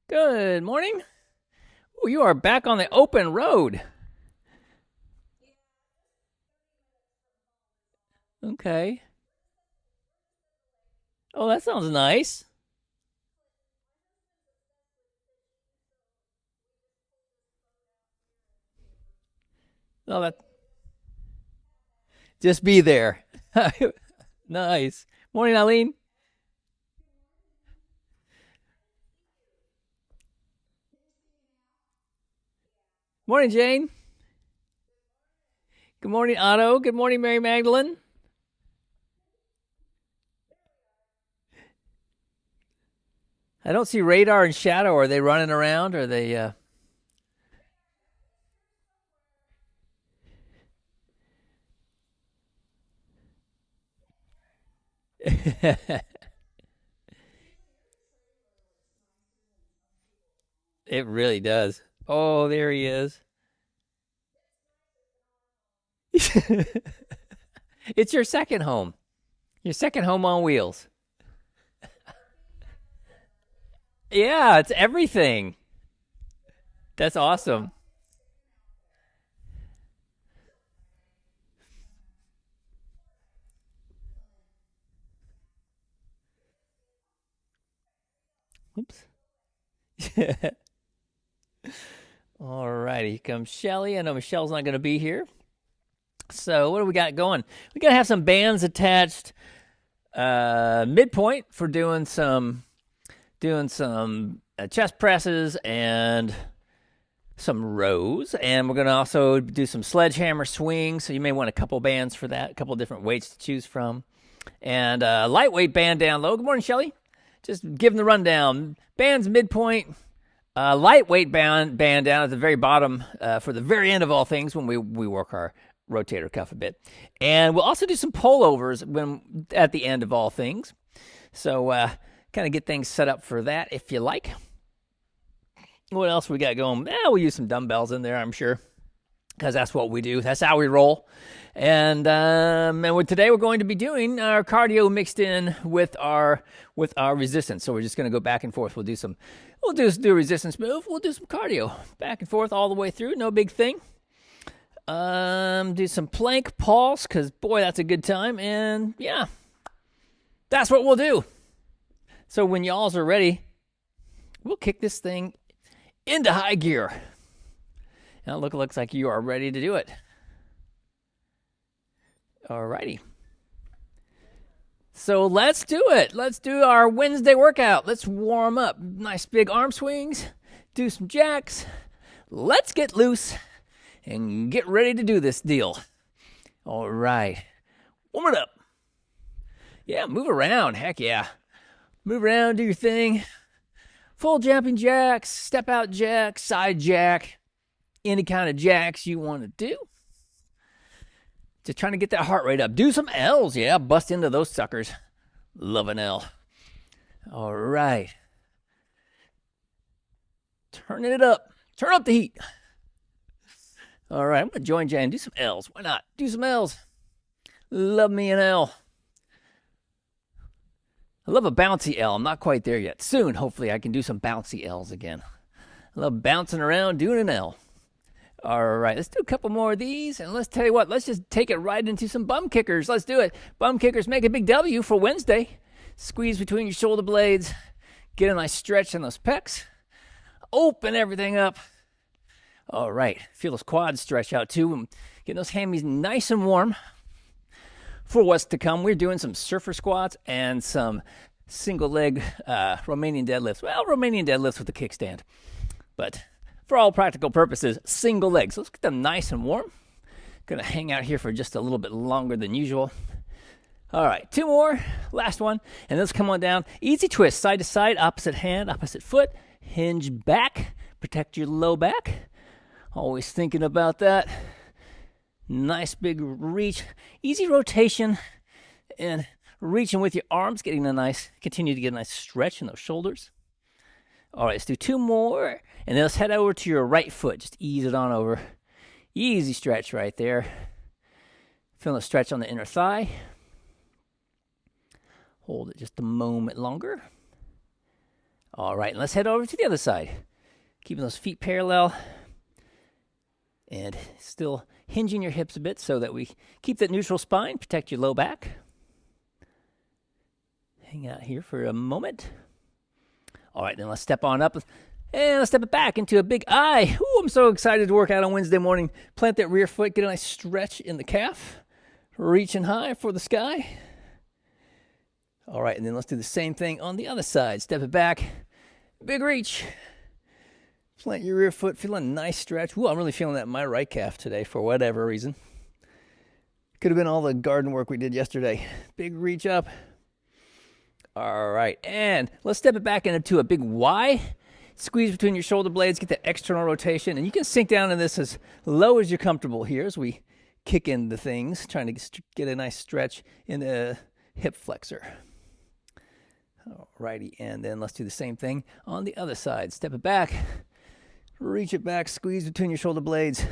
Good morning. Oh, you are back on the open road. Okay. Oh, that sounds nice. Oh, that just be there. Nice. Morning, Eileen. Morning, Jane. Good morning, Otto. Good morning, Mary Magdalene. I don't see Radar and Shadow. Are they running around? Are they? It really does. Oh, there he is. It's your second home. Your second home on wheels. Yeah, it's everything. That's awesome. Oops. All righty, here comes Shelly. I know Michelle's not going to be here. So what do we got going? We got to have some bands attached. Midpoint for doing some chest presses and some rows, and we're going to also do some sledgehammer swings. So you may want a couple bands for that, a couple different weights to choose from, and a lightweight band down low. Good morning, Shelly. Just giving the rundown. Band's midpoint, lightweight band down at the very bottom for the very end of all things when we work our rotator cuff a bit. And we'll also do some pullovers when at the end of all things. So kind of get things set up for that if you like. What else we got going? We'll use some dumbbells in there, I'm sure, because that's what we do. That's how we roll. And today we're going to be doing our cardio mixed in with our resistance. So we're just going to go back and forth. We'll do a resistance move. We'll do some cardio back and forth all the way through. No big thing. Do some plank pulse because boy, that's a good time. And yeah, that's what we'll do. So when y'alls are ready, we'll kick this thing into high gear. Now it looks like you are ready to do it. Alrighty. So let's do it. Let's do our Wednesday workout. Let's warm up. Nice big arm swings. Do some jacks. Let's get loose and get ready to do this deal. All right. Warm it up. Yeah, move around. Heck yeah. Move around, do your thing. Full jumping jacks, step out jack, side jack, any kind of jacks you want to do. Just trying to get that heart rate up. Do some L's, yeah. Bust into those suckers. Love an L. All right. Turning it up. Turn up the heat. All right, I'm going to join Jay and do some L's. Why not? Do some L's. Love me an L. I love a bouncy L. I'm not quite there yet. Soon, hopefully, I can do some bouncy L's again. I love bouncing around doing an L. All right, let's do a couple more of these, and let's tell you what, let's just take it right into some bum kickers. Let's do it. Bum kickers make a big W for Wednesday. Squeeze between your shoulder blades. Get a nice stretch in those pecs. Open everything up. All right, feel those quads stretch out too. Getting those hammies nice and warm. For what's to come, we're doing some surfer squats and some single leg Romanian deadlifts. Well, Romanian deadlifts with a kickstand, but for all practical purposes, single legs. So let's get them nice and warm. Gonna hang out here for just a little bit longer than usual. All right, two more, last one, and let's come on down. Easy twist, side to side, opposite hand, opposite foot, hinge back, protect your low back. Always thinking about that. Nice big reach, easy rotation, and reaching with your arms, continue to get a nice stretch in those shoulders. All right, let's do two more, and then let's head over to your right foot. Just ease it on over. Easy stretch right there. Feeling a stretch on the inner thigh. Hold it just a moment longer. All right, and let's head over to the other side. Keeping those feet parallel and still hinging your hips a bit so that we keep that neutral spine, protect your low back. Hang out here for a moment. All right, then let's step on up and let's step it back into a big I. Ooh, I'm so excited to work out on Wednesday morning. Plant that rear foot, get a nice stretch in the calf. Reaching high for the sky. All right, and then let's do the same thing on the other side. Step it back, big reach. Plant your rear foot, feeling a nice stretch. Ooh, I'm really feeling that in my right calf today for whatever reason. Could have been all the garden work we did yesterday. Big reach up. All right, and let's step it back into a big Y. Squeeze between your shoulder blades, get that external rotation, and you can sink down in this as low as you're comfortable here as we kick into things, trying to get a nice stretch in the hip flexor. All righty, and then let's do the same thing on the other side. Step it back, reach it back, squeeze between your shoulder blades,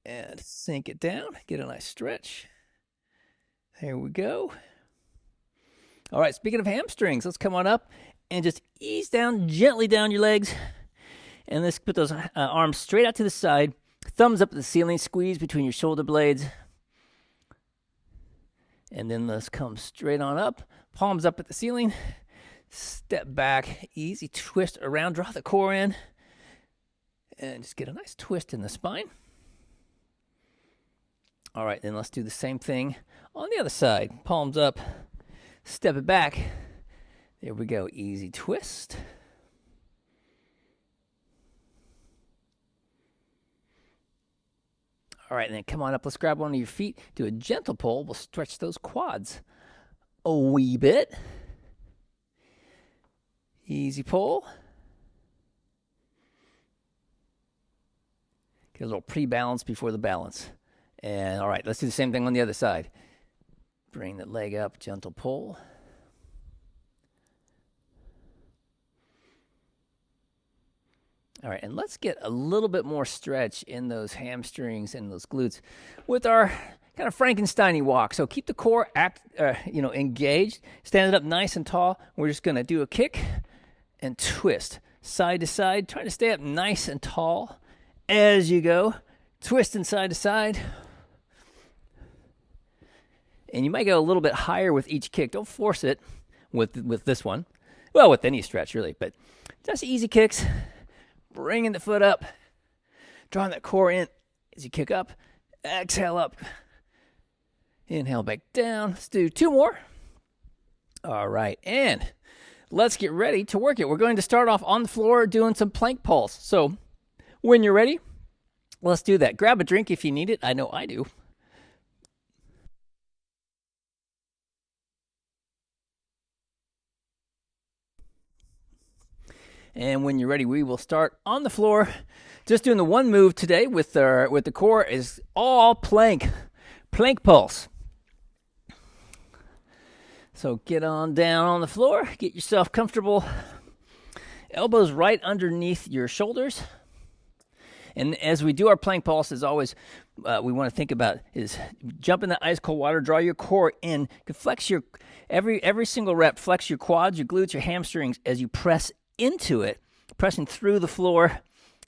and sink it down. Get a nice stretch. There we go. All right, speaking of hamstrings, let's come on up and just ease down, gently down your legs. And let's put those arms straight out to the side. Thumbs up at the ceiling, squeeze between your shoulder blades. And then let's come straight on up. Palms up at the ceiling. Step back, easy twist around, draw the core in. And just get a nice twist in the spine. All right, then let's do the same thing on the other side. Palms up, step it back. There we go, easy twist. All right, and then come on up. Let's grab one of your feet. Do a gentle pull. We'll stretch those quads a wee bit. Easy pull. Get a little pre-balance before the balance. And all right, let's do the same thing on the other side. Bring that leg up, gentle pull. All right, and let's get a little bit more stretch in those hamstrings and those glutes with our kind of Frankenstein-y walk. So keep the core engaged. Stand it up nice and tall. We're just going to do a kick and twist side to side. Trying to stay up nice and tall as you go. Twisting side to side. And you might go a little bit higher with each kick. Don't force it with this one. Well, with any stretch, really. But just easy kicks. Bringing the foot up, drawing that core in as you kick up. Exhale up. Inhale back down. Let's do two more. All right, and let's get ready to work it. We're going to start off on the floor doing some plank pulse. So when you're ready, let's do that. Grab a drink if you need it. I know I do. And when you're ready, we will start on the floor. Just doing the one move today with the core is all plank pulse. So get on down on the floor, get yourself comfortable. Elbows right underneath your shoulders. And as we do our plank pulse, as always, we want to think about is jump in the ice cold water, draw your core in. You can flex your every single rep, flex your quads, your glutes, your hamstrings as you press into it, pressing through the floor.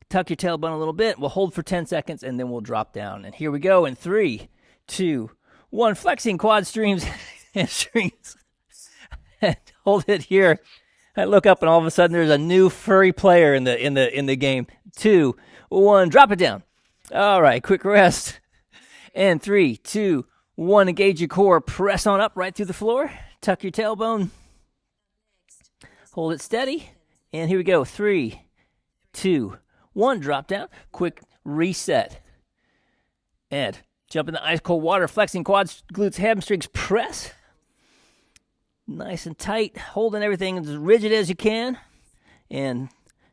Tuck your tailbone a little bit. We'll hold for 10 seconds and then we'll drop down. And here we go in 3, 2, 1. Flexing quad streams, hamstrings. Hold it here. I look up and all of a sudden there's a new furry player in the game. 2, 1. Drop it down. All right, quick rest. And 3, 2, 1. Engage your core. Press on up right through the floor. Tuck your tailbone. Hold it steady. And here we go. 3, 2, 1. Drop down. Quick reset. And jump in the ice cold water. Flexing quads, glutes, hamstrings. Press. Nice and tight. Holding everything as rigid as you can. And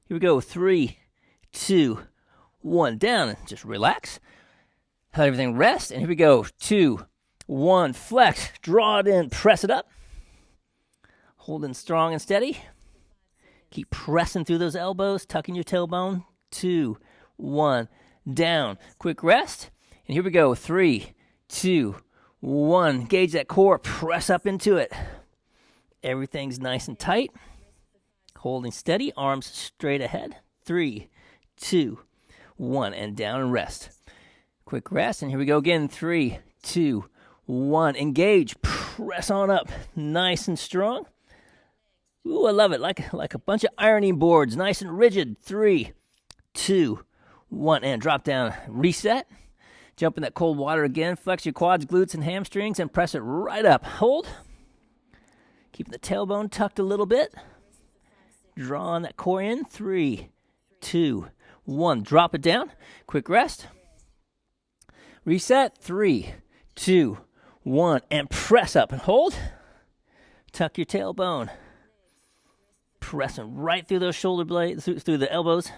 here we go. 3, 2, 1. Down. And just relax. Let everything rest. And here we go. 2, 1. Flex. Draw it in. Press it up. Holding strong and steady. Keep pressing through those elbows, tucking your tailbone. 2, 1, down. Quick rest. And here we go. 3, 2, 1. Engage that core. Press up into it. Everything's nice and tight. Holding steady, arms straight ahead. 3, 2, 1, and down and rest. Quick rest, and here we go again. 3, 2, 1. Engage. Press on up. Nice and strong. Ooh, I love it. Like a bunch of ironing boards. Nice and rigid. 3, 2, 1, and drop down. Reset. Jump in that cold water again. Flex your quads, glutes, and hamstrings, and press it right up. Hold. Keep the tailbone tucked a little bit. Draw on that core in. 3, 2, 1. Drop it down. Quick rest. Reset. 3, 2, 1. And press up and hold. Tuck your tailbone. Pressing right through those shoulder blades, through the elbows.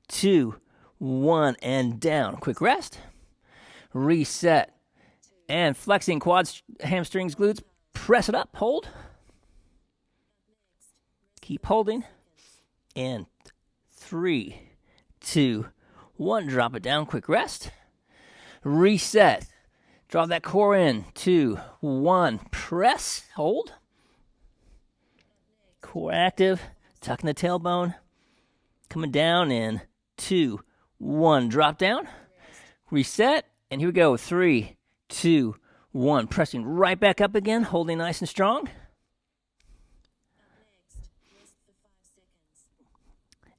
2, 1. And down. Quick rest. Reset. And flexing quads, hamstrings, glutes. Press it up. Hold. Keep holding. And 3, 2, 1. Drop it down. Quick rest. Reset. Draw that core in. 2, 1. Press. Hold. Core active. Tucking the tailbone. Coming down in 2, 1. Drop down. Reset. And here we go. 3, 2, 1. Pressing right back up again. Holding nice and strong.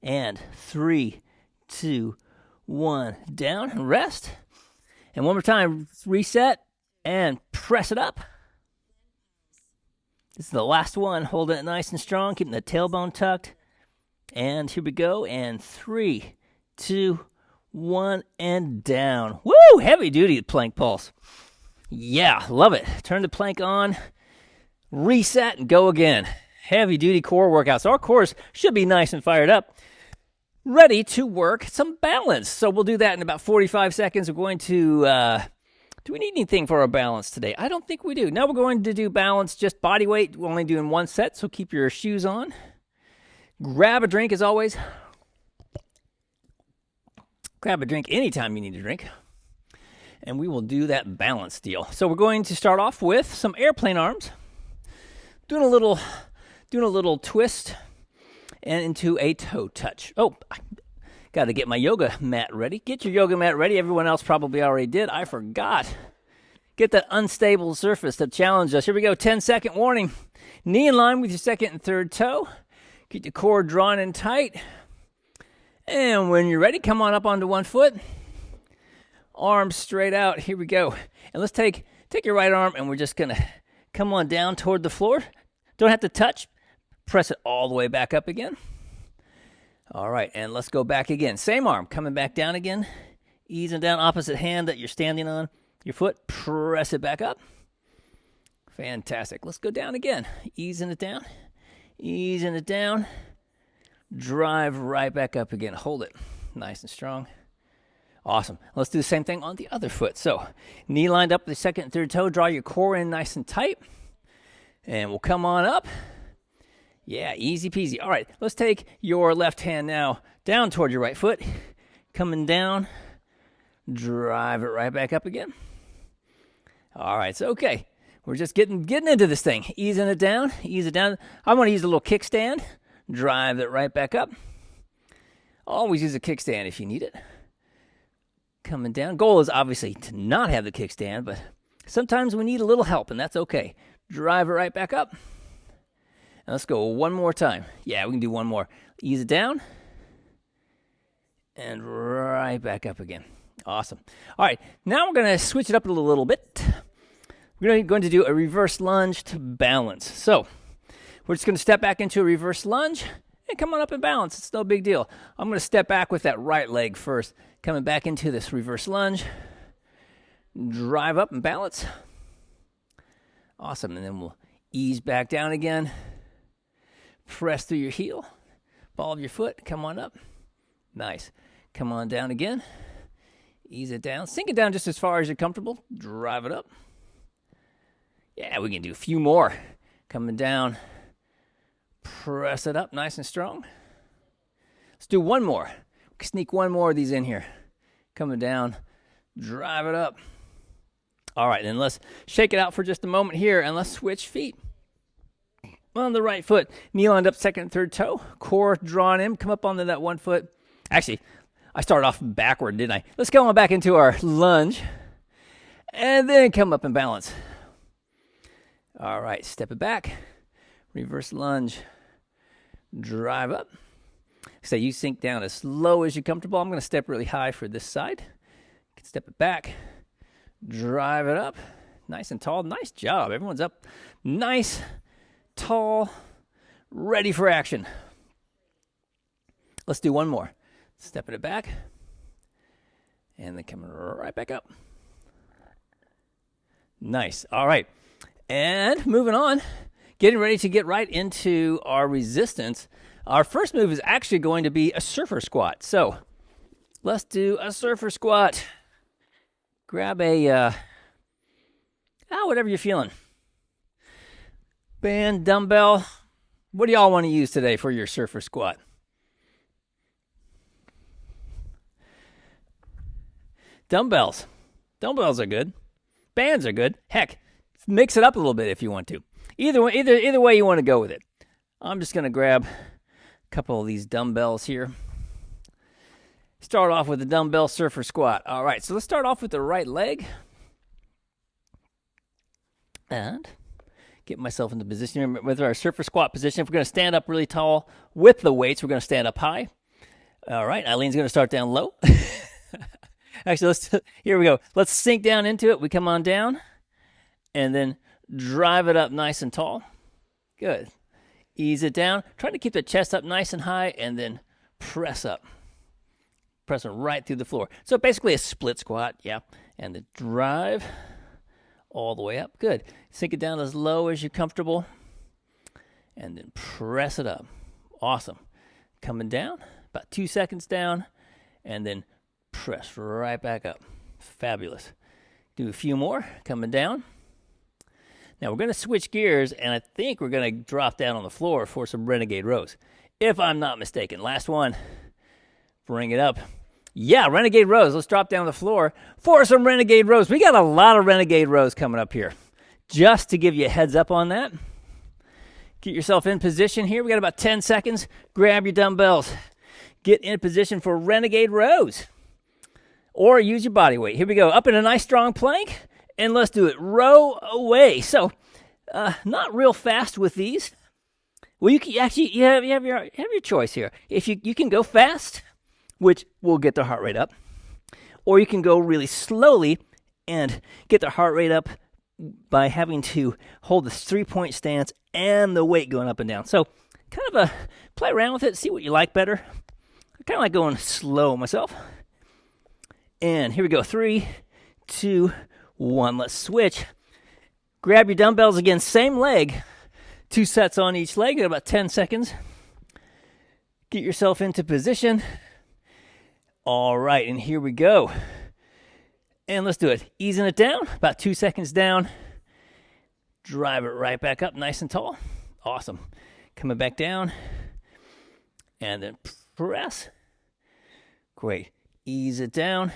And 3, 2, 1. Down and rest. And one more time. Reset and press it up. This is the last one. Holding it nice and strong. Keeping the tailbone tucked. And here we go. And 3, 2, 1. And down. Woo! Heavy duty plank pulse. Yeah, love it. Turn the plank on. Reset and go again. Heavy duty core workout. So our cores should be nice and fired up. Ready to work some balance. So we'll do that in about 45 seconds. We're going to, do we need anything for our balance today? I don't think we do. Now we're going to do balance, just body weight. We're only doing one set, so keep your shoes on. Grab a drink as always. Grab a drink anytime you need a drink. And we will do that balance deal. So we're going to start off with some airplane arms. Doing a little twist. And into a toe touch. Oh, I got to get my yoga mat ready. Get your yoga mat ready. Everyone else probably already did. I forgot. Get that unstable surface to challenge us. Here we go. 10-second warning. Knee in line with your second and third toe. Keep the core drawn in tight. And when you're ready, come on up onto one foot. Arms straight out. Here we go. And let's take your right arm, and we're just going to come on down toward the floor. Don't have to touch. Press it all the way back up again. All right, and let's go back again. Same arm, coming back down again. Easing down, opposite hand that you're standing on. Your foot, press it back up. Fantastic. Let's go down again. Easing it down. Easing it down. Drive right back up again. Hold it. Nice and strong. Awesome. Let's do the same thing on the other foot. So, knee lined up with the second and third toe. Draw your core in nice and tight. And we'll come on up. Yeah, easy peasy. All right, let's take your left hand now down toward your right foot. Coming down. Drive it right back up again. All right, so okay. We're just getting into this thing. Easing it down. Ease it down. I'm going to use a little kickstand. Drive it right back up. Always use a kickstand if you need it. Coming down. Goal is obviously to not have the kickstand, but sometimes we need a little help, and that's okay. Drive it right back up. And let's go one more time. Yeah, we can do one more. Ease it down. And right back up again. Awesome. All right, now we're going to switch it up a little bit. We're going to do a reverse lunge to balance. So we're just going to step back into a reverse lunge and come on up and balance. It's no big deal. I'm going to step back with that right leg first. Coming back into this reverse lunge. Drive up and balance. Awesome. And then we'll ease back down again. Press through your heel. Ball of your foot. Come on up. Nice. Come on down again. Ease it down. Sink it down just as far as you're comfortable. Drive it up. Yeah, we can do a few more. Coming down. Press it up nice and strong. Let's do one more. Sneak one more of these in here. Coming down. Drive it up. All right, then let's shake it out for just a moment here, and let's switch feet. on the right foot. Knee lined up, second and third toe. Core drawn in. Come up onto that one foot. Actually, I started off backward, didn't I? Let's go on back into our lunge. And then come up and balance. All right, step it back. Reverse lunge. Drive up. So you sink down as low as you're comfortable. I'm going to step really high for this side. Step it back. Drive it up. Nice and tall. Nice job. Everyone's up. Nice, tall, ready for action. Let's do one more. Stepping it back. And then coming right back up. Nice. All right. And moving on. Getting ready to get right into our resistance. Our first move is actually going to be a surfer squat. So let's do a surfer squat. Grab a, whatever you're feeling. Band, dumbbell. What do y'all want to use today for your surfer squat? Dumbbells. Dumbbells are good. Bands are good. Heck, mix it up a little bit if you want to. Either way you want to go with it. I'm just going to grab a couple of these dumbbells here. Start off with the dumbbell surfer squat. All right, so let's start off with the right leg. And get myself into position with our surfer squat position. If we're going to stand up really tall with the weights, we're going to stand up high. All right, Eileen's going to start down low. Actually, here we go. Let's sink down into it. We come on down and then drive it up nice and tall. Good. Ease it down. Try to keep the chest up nice and high and then press up. Press it right through the floor. So basically a split squat, yeah. And the drive all the way up. Good. Sink it down as low as you're comfortable. And then press it up. Awesome. Coming down, about 2 seconds down, and then press right back up. Fabulous. Do a few more. Coming down. Now we're going to switch gears, and I think we're going to drop down on the floor for some renegade rows, if I'm not mistaken. Last one. Bring it up. Yeah, renegade rows. Let's drop down on the floor for some renegade rows. We got a lot of renegade rows coming up here. Just to give you a heads up on that. Get yourself in position here. We got about 10 seconds. Grab your dumbbells. Get in position for renegade rows. Or use your body weight. Here we go. Up in a nice strong plank. And let's do it. Row away. So, not real fast with these. Well, you have your choice here. If you can go fast, which will get the heart rate up, or you can go really slowly and get the heart rate up by having to hold the 3-point stance and the weight going up and down. So, kind of play around with it, see what you like better. I kind of like going slow myself. And here we go. 3, 2, 1. Let's switch. Grab your dumbbells again. Same leg. 2 sets on each leg. About 10 seconds. Get yourself into position. All right, and here we go. And let's do it. Easing it down. About 2 seconds down. Drive it right back up nice and tall. Awesome. Coming back down. And then press. Great. Ease it down.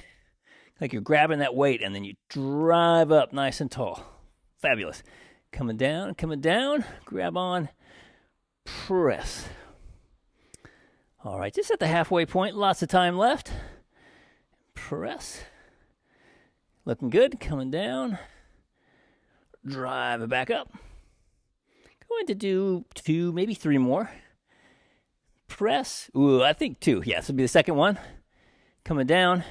Like you're grabbing that weight, and then you drive up nice and tall. Fabulous. Coming down, grab on, press. All right, just at the halfway point, lots of time left. Press. Looking good, coming down. Drive it back up. Going to do 2, maybe 3 more. Press. Ooh, I think 2. Yeah, this will be the second one. Coming down.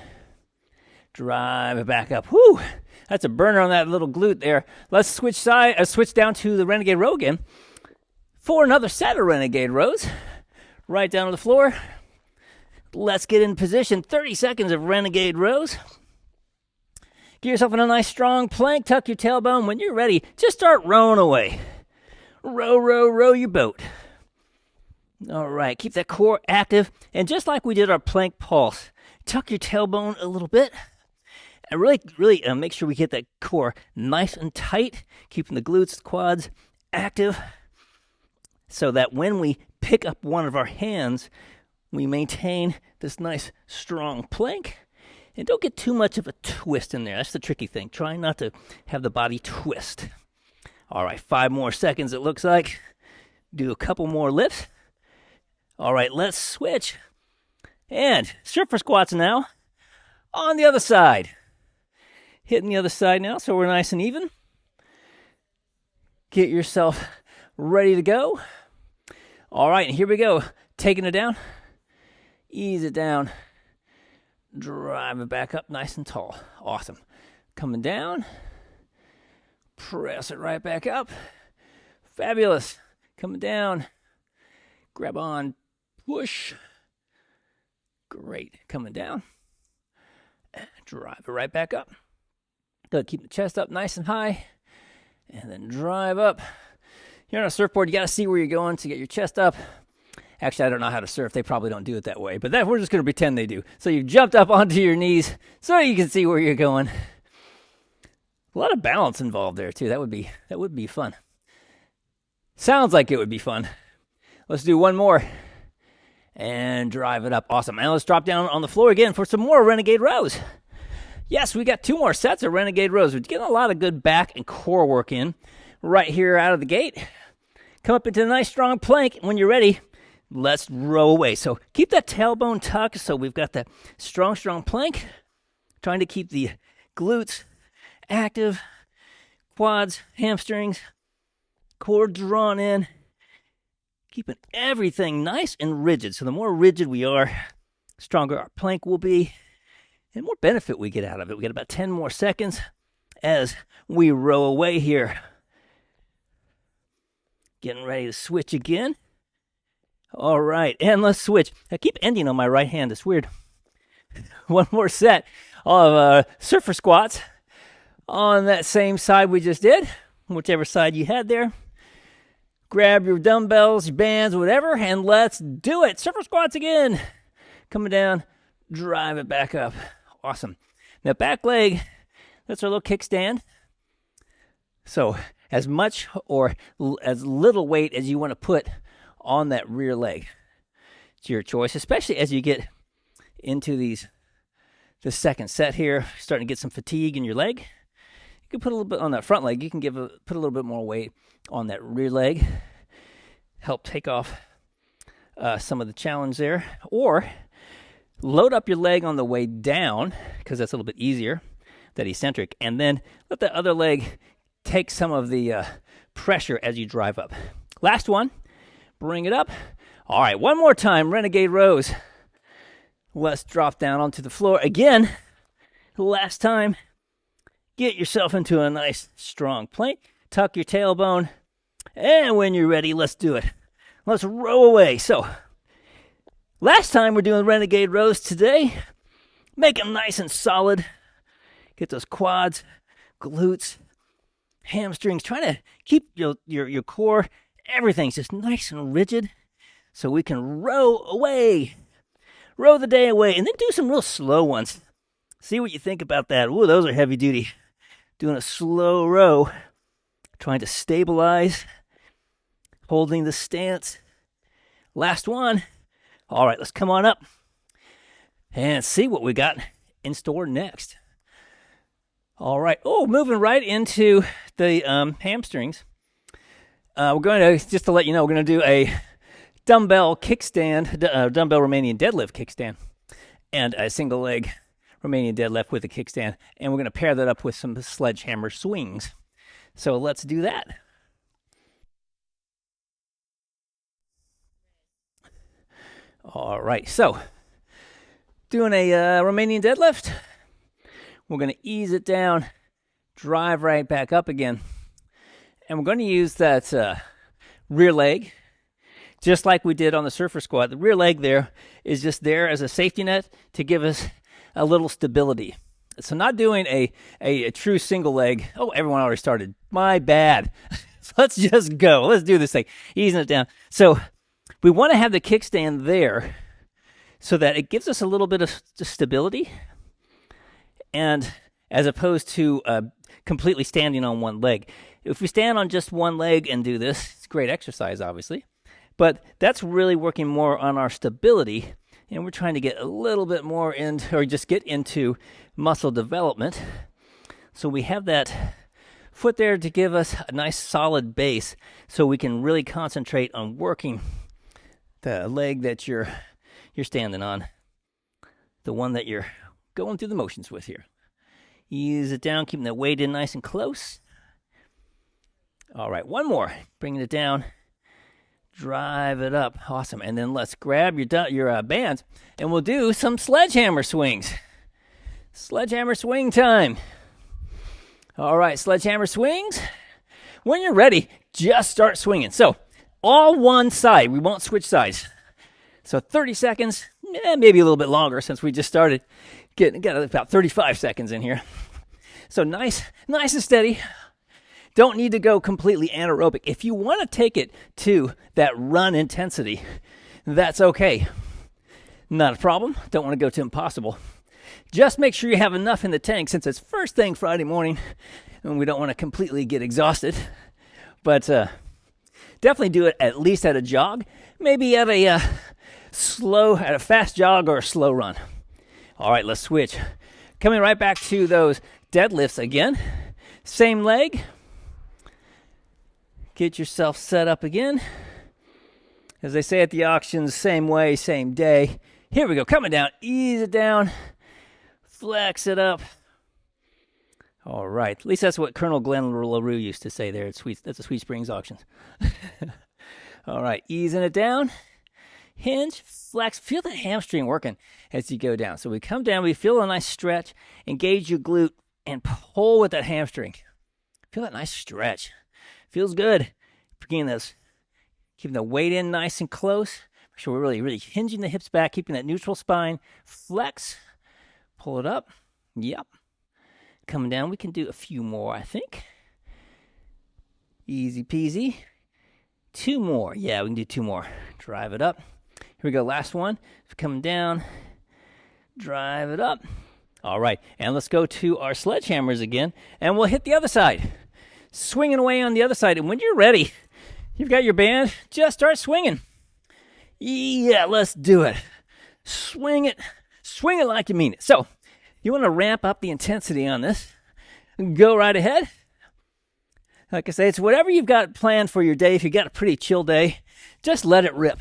Drive it back up. Whew, that's a burner on that little glute there. Let's switch down to the renegade row again for another set of renegade rows. Right down to the floor. Let's get in position. 30 seconds of renegade rows. Get yourself in a nice strong plank. Tuck your tailbone. When you're ready, just start rowing away. Row, row, row your boat. All right, keep that core active. And just like we did our plank pulse, tuck your tailbone a little bit. And really make sure we get that core nice and tight, keeping the glutes, the quads active, so that when we pick up one of our hands, we maintain this nice, strong plank. And don't get too much of a twist in there. That's the tricky thing. Try not to have the body twist. All right, 5 more seconds, it looks like. Do a couple more lifts. All right, let's switch. And surfer squats now on the other side. Hitting the other side now so we're nice and even. Get yourself ready to go. All right, and here we go. Taking it down. Ease it down. Drive it back up nice and tall. Awesome. Coming down. Press it right back up. Fabulous. Coming down. Grab on. Push. Great. Coming down. Drive it right back up. Good. Keep the chest up nice and high. And then drive up. You're on a surfboard. You got to see where you're going to get your chest up. Actually, I don't know how to surf. They probably don't do it that way. But we're just going to pretend they do. So you've jumped up onto your knees so you can see where you're going. A lot of balance involved there, too. That would be fun. Sounds like it would be fun. Let's do one more. And drive it up. Awesome. And let's drop down on the floor again for some more Renegade rows. Yes, we got 2 more sets of Renegade rows. We're getting a lot of good back and core work in right here out of the gate. Come up into a nice strong plank. When you're ready, let's row away. So keep that tailbone tucked so we've got that strong plank. Trying to keep the glutes active, quads, hamstrings, core drawn in. Keeping everything nice and rigid. So the more rigid we are, stronger our plank will be, and more benefit we get out of it. We get about 10 more seconds as we row away here. Getting ready to switch again. All right, and let's switch. I keep ending on my right hand. It's weird. One more set of surfer squats on that same side we just did, whichever side you had there. Grab your dumbbells, your bands, whatever, and let's do it. Surfer squats again. Coming down, drive it back up. Awesome. Now back leg, that's our little kickstand. So as much or as little weight as you want to put on that rear leg. It's your choice, especially as you get into the second set here, starting to get some fatigue in your leg. You can put a little bit on that front leg. You can put a little bit more weight on that rear leg. Help take off some of the challenge there. Or load up your leg on the way down, because that's a little bit easier, that eccentric, and then let the other leg take some of the pressure as you drive up. Last one. Bring it up. All right, one more time, Renegade rows. Let's drop down onto the floor again. Last time. Get yourself into a nice, strong plank. Tuck your tailbone. And when you're ready, let's do it. Let's row away. So, last time we're doing Renegade rows. Today, make them nice and solid. Get those quads, glutes, hamstrings. Trying to keep your core, everything's just nice and rigid so we can row away. Row the day away. And then do some real slow ones. See what you think about that. Ooh, those are heavy duty. Doing a slow row. Trying to stabilize. Holding the stance. Last one. All right, let's come on up and see what we got in store next. All right. Oh, moving right into the hamstrings. We're going to, just to let you know, we're going to do a dumbbell kickstand, dumbbell Romanian deadlift kickstand, and a single leg Romanian deadlift with a kickstand. And we're going to pair that up with some sledgehammer swings. So let's do that. All right, so doing a Romanian deadlift. We're going to ease it down, drive right back up again. And we're going to use that rear leg, just like we did on the surfer squat. The rear leg there is just there as a safety net to give us a little stability. So not doing a true single leg. Oh, everyone already started. My bad. So let's just go. Let's do this thing. Easing it down. So we want to have the kickstand there so that it gives us a little bit of stability, and as opposed to completely standing on one leg. If we stand on just one leg and do this, it's great exercise, obviously, but that's really working more on our stability, and we're trying to get a little bit more into, or just get into muscle development. So we have that foot there to give us a nice solid base so we can really concentrate on working the leg that you're standing on, the one that you're going through the motions with here. Ease it down, keeping that weight in nice and close. All right, one more. Bringing it down. Drive it up. Awesome. And then let's grab your bands, and we'll do some sledgehammer swings. Sledgehammer swing time. All right, sledgehammer swings. When you're ready, just start swinging. So, all one side. We won't switch sides. So 30 seconds, maybe a little bit longer since we just started. Got about 35 seconds in here. So nice and steady. Don't need to go completely anaerobic. If you want to take it to that run intensity, that's okay. Not a problem. Don't want to go to impossible. Just make sure you have enough in the tank since it's first thing Friday morning and we don't want to completely get exhausted. But definitely do it at least at a jog, maybe at a fast jog or a slow run. All right, let's switch. Coming right back to those deadlifts again. Same leg. Get yourself set up again. As they say at the auctions, same way, same day. Here we go, coming down, ease it down, flex it up. All right, at least that's what Colonel Glenn LaRue used to say there at that's the Sweet Springs auctions. All right, easing it down, hinge, flex, feel the hamstring working as you go down. So we come down, we feel a nice stretch, engage your glute, and pull with that hamstring. Feel that nice stretch. Feels good. Keeping the weight in nice and close. Make sure we're really hinging the hips back, keeping that neutral spine. Flex. Pull it up. Yep. Coming down. We can do a few more, I think. Easy peasy. 2 more. Yeah, we can do 2 more. Drive it up. Here we go. Last one. Coming down. Drive it up. All right. And let's go to our sledgehammers again. And we'll hit the other side. Swinging away on the other side. And when you're ready, you've got your band, just start swinging. Yeah, let's do it. Swing it like you mean it. So, you want to ramp up the intensity on this. Go right ahead. Like I say, it's whatever you've got planned for your day. If you've got a pretty chill day, just let it rip.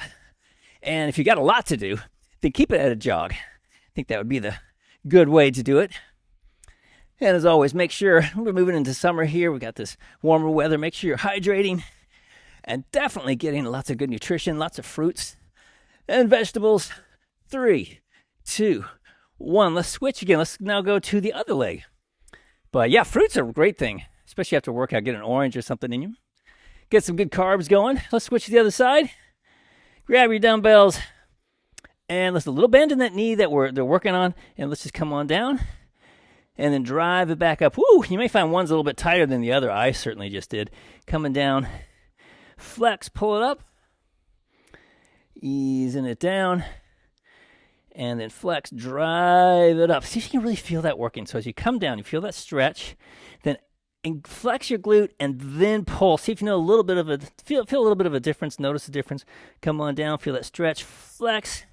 And if you got a lot to do, then keep it at a jog. I think that would be the good way to do it. And as always, make sure, we're moving into summer here, we got this warmer weather, make sure you're hydrating and definitely getting lots of good nutrition, lots of fruits and vegetables. 3, 2, 1, let's switch again. Let's now go to the other leg. But yeah, fruits are a great thing, especially after workout. Get an orange or something in you. Get some good carbs going. Let's switch to the other side. Grab your dumbbells and let's a little bend in that knee that they're working on, and let's just come on down. And then drive it back up. Woo! You may find one's a little bit tighter than the other. I certainly just did. Coming down. Flex, pull it up. Easing it down. And then flex, drive it up. See if you can really feel that working. So as you come down, you feel that stretch. Then flex your glute and then pull. See if you know a little bit of feel a little bit of a difference. Notice the difference. Come on down, feel that stretch. Flex,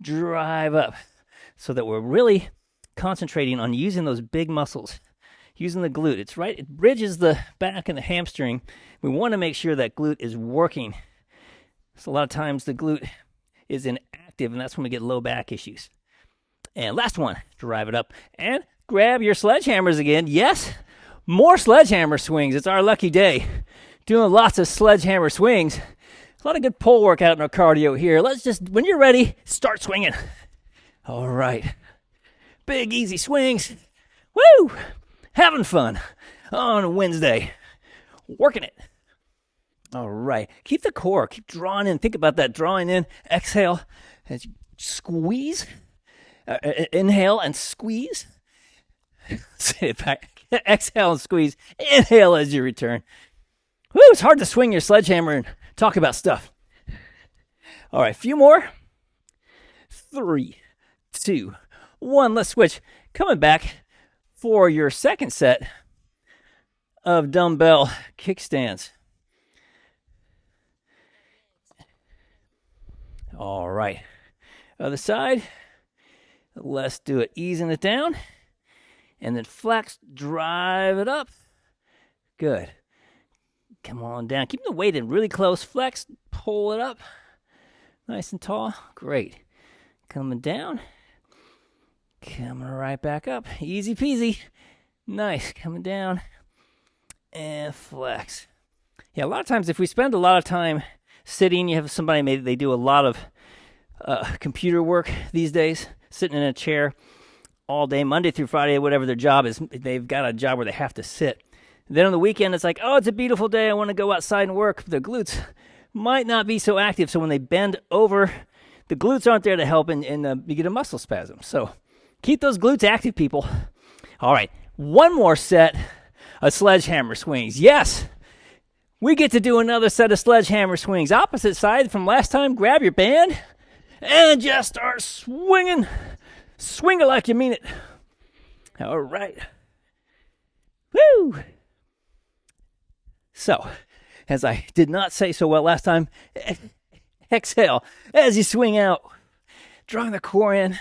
drive up. So that we're really concentrating on using those big muscles, using the glute. It's right, it bridges the back and the hamstring. We want to make sure that glute is working. So a lot of times the glute is inactive, and that's when we get low back issues. And last one, drive it up and grab your sledgehammers again. Yes, more sledgehammer swings. It's our lucky day. Doing lots of sledgehammer swings. A lot of good pull workout in our cardio here. Let's just, when you're ready, start swinging. All right. Big, easy swings. Woo! Having fun on a Wednesday. Working it. All right. Keep the core. Keep drawing in. Think about that. Drawing in. Exhale. As you squeeze. Inhale and squeeze. Say it back. Exhale and squeeze. Inhale as you return. Woo! It's hard to swing your sledgehammer and talk about stuff. All right. A few more. 3, 2, 1, let's switch. Coming back for your second set of dumbbell kickstands. All right. Other side. Let's do it. Easing it down. And then flex, drive it up. Good. Come on down. Keep the weight in really close. Flex. Pull it up. Nice and tall. Great. Coming down. Coming right back up. Easy peasy. Nice. Coming down. And flex. Yeah, a lot of times if we spend a lot of time sitting, you have somebody, maybe they do a lot of computer work these days, sitting in a chair all day, Monday through Friday, whatever their job is. They've got a job where they have to sit. Then on the weekend, it's like, oh, it's a beautiful day. I want to go outside and work. The glutes might not be so active. So when they bend over, the glutes aren't there to help, and you get a muscle spasm. So keep those glutes active, people. All right, one more set of sledgehammer swings. Yes, we get to do another set of sledgehammer swings. Opposite side from last time. Grab your band and just start swinging. Swing it like you mean it. All right. Woo! So, as I did not say so well last time, exhale as you swing out. Drawing the core in.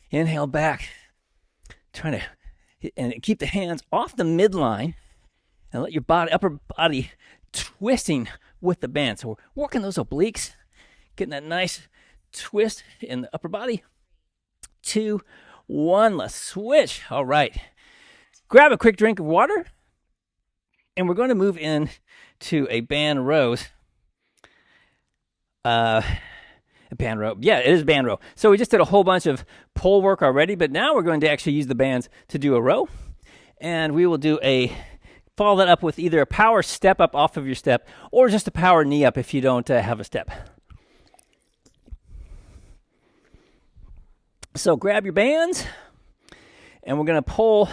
Inhale back. Trying to and keep the hands off the midline and let your upper body twisting with the band. So we're working those obliques, getting that nice twist in the upper body. 2, 1, let's switch. All right. Grab a quick drink of water, and we're going to move in to a band rows. A band row. Yeah, it is band row. So we just did a whole bunch of pole work already, but now we're going to actually use the bands to do a row, and we will follow that up with either a power step up off of your step or just a power knee up if you don't have a step. So grab your bands, and we're going to pull